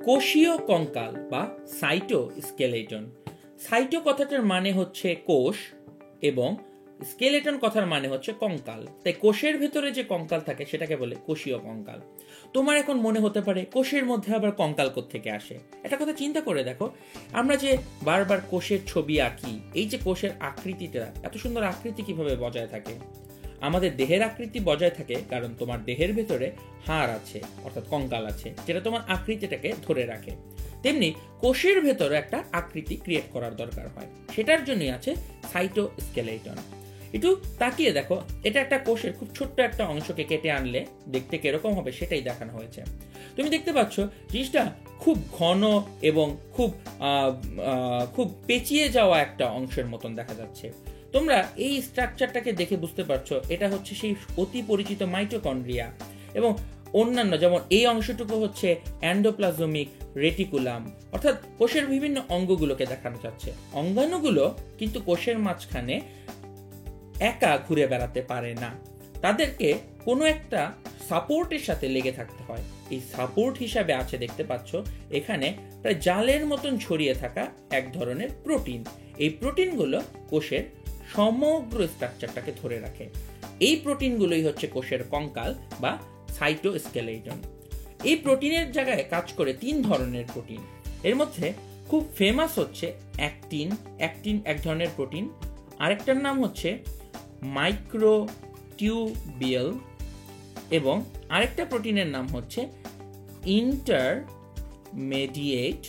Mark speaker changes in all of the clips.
Speaker 1: কোষীয় কঙ্কাল বা সাইটোস্কেলেটন। সাইটো কথাটার মানে হচ্ছে কোষ এবং স্কেলেটন কথার মানে হচ্ছে কঙ্কাল। তাই কোষের ভেতরে যে কঙ্কাল থাকে সেটাকে বলে কোষীয় কঙ্কাল। তোমার এখন মনে হতে পারে কোষের মধ্যে আবার কঙ্কাল কোত্থেকে আসে। একটা কথা চিন্তা করে দেখো, আমরা যে বারবার কোষের ছবি আঁকি, এই যে কোষের আকৃতিটা, এত সুন্দর আকৃতি কিভাবে বজায় থাকে? আমাদের দেহের আকৃতি বজায় থাকে কারণ তোমার দেহের ভেতরে হাড় আছে, অর্থাৎ কঙ্কাল আছে, যেটা তোমার আকৃতিটাকে ধরে রাখে। তেমনি কোষের ভেতরে একটা আকৃতি ক্রিয়েট করার দরকার হয়, সেটার জন্যই আছে সাইটোস্কেলেটন। একটু তাকিয়ে দেখো, এটা একটা কোষের খুব ছোট্ট একটা অংশকে কেটে আনলে দেখতে কিরকম হবে সেটাই দেখানো হয়েছে। তুমি দেখতে পাচ্ছ জিনিসটা খুব ঘন এবং খুব পেঁচিয়ে যাওয়া একটা অংশের মতন দেখা যাচ্ছে। তোমরা এই স্ট্রাকচারটাকে দেখে বুঝতে পারছো এটা হচ্ছে সেই অতি পরিচিত মাইটোকন্ড্রিয়া, এবং অন্যান্য যেমন এই অংশটুকু হচ্ছে এন্ডোপ্লাজমিক রেটিকুলাম, অর্থাৎ কোষের বিভিন্ন অঙ্গগুলোকে দেখানো যাচ্ছে। অঙ্গাণুগুলো কিন্তু কোষের মাঝখানে একা ঘুরে বেড়াতে পারে না, তাদেরকে কোনো একটা সাপোর্টের সাথে লেগে থাকতে হয়। এই সাপোর্ট হিসাবে আছে, দেখতে পাচ্ছ এখানে প্রায় জালের মতন ছড়িয়ে থাকা এক ধরনের প্রোটিন। এই প্রোটিনগুলো কোষের সমগ্র স্ট্রাকচারটাকে ধরে রাখে। এই প্রোটিনগুলোই হচ্ছে কোষের কঙ্কাল বা সাইটোস্কেলেটন। এই প্রোটিনের জায়গায় কাজ করে তিন ধরনের প্রোটিন। এর মধ্যে খুব ফেমাস হচ্ছে অ্যাক্টিন। অ্যাক্টিন এক ধরনের প্রোটিন। আরেকটার নাম হচ্ছে মাইক্রোটিউবিয়াল এবং আরেকটা প্রোটিনের নাম হচ্ছে ইন্টারমিডিয়েট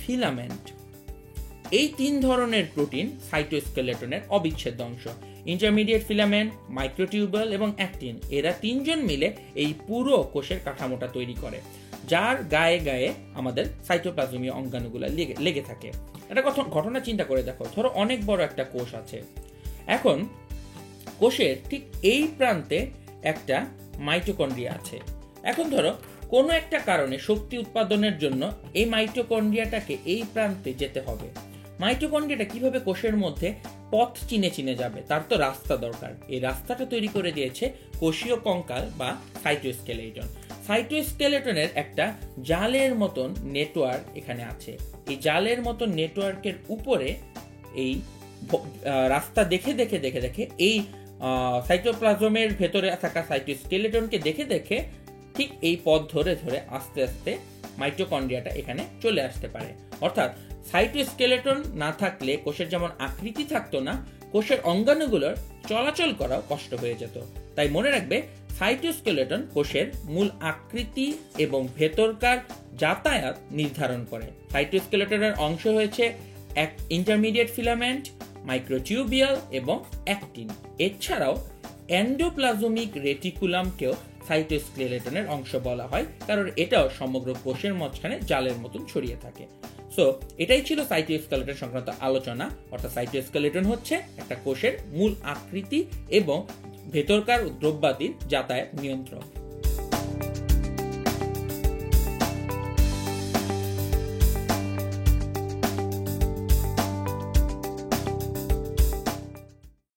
Speaker 1: ফিলামেন্ট। এই তিন ধরনের প্রোটিন সাইটোস্কেলেটনের অবিচ্ছেদ্য অংশ। ইন্টারমিডিয়েট ফিলামেন্ট, মাইক্রোটিউবিয়াল এবং অ্যাক্টিন, এরা তিনজন মিলে এই পুরো কোষের কাঠামোটা তৈরি করে, যার গায়ে গায়ে আমাদের সাইটোপ্লাজমীয় অঙ্গাণুগুলো লেগে থাকে। একটা ঘটনা চিন্তা করে দেখো, ধরো অনেক বড় একটা কোষ আছে। এখন কোষের ঠিক এই প্রান্তে একটা মাইটোকন্ড্রিয়া আছে। এখন ধরো কোনো একটা কারণে শক্তি উৎপাদনের জন্য এই মাইটোকন্ড্রিয়াটাকে এই প্রান্তে যেতে হবে। মাইটোকন্ড্রিয়াটা কিভাবে কোষের মধ্যে পথ চিনে চিনে যাবে, তার তো রাস্তা দরকার। এই রাস্তাটা তৈরি করে দিয়েছে কোষীয় কঙ্কাল বা সাইটোস্কেলেটন। সাইটোস্কেলেটনের একটা জালের মতন নেটওয়ার্ক এখানে আছে। এই জালের মতন নেটওয়ার্কের উপরে এই রাস্তা দেখে দেখে দেখে দেখে এই সাইটোপ্লাজমের ভেতরে থাকা সাইটোস্কেলেটনকে দেখে দেখে ঠিক এই পথ ধরে ধরে আস্তে আস্তে মাইটোকন্ড্রিয়াটা এখানে চলে আসতে পারে। অর্থাৎ সাইটোস্কেলেটন না থাকলে কোষের যেমন আকৃতি থাকতো না, কোষের অঙ্গাণুগুলোর চলাচল করাও কষ্ট হয়ে যেত। তাই মনে রাখবে, সাইটোস্কেলেটন কোষের মূল আকৃতি এবং ভেতরকার যাতায়াত নির্ধারণ করে। সাইটোস্কেলেটনের অংশ হয়েছে ইন্টারমিডিয়েট ফিলামেন্ট, মাইক্রোটিউবিয়াল এবং অ্যাক্টিন। এছাড়াও এন্ডোপ্লাজমিক রেটিকুলামকেও সাইটোস্কেলেটনের অংশ বলা হয়, কারণ এটাও সমগ্র কোষের মাঝখানে জালের মতন ছড়িয়ে থাকে। সো এটাই ছিল সাইটোস্কেলেটন সংক্রান্ত আলোচনা। অর্থাৎ সাইটোস্কেলেটন হচ্ছে একটা কোষের মূল আকৃতি এবং ভেতরকার দ্রব্যাদির যাতায়াত নিয়ন্ত্রক।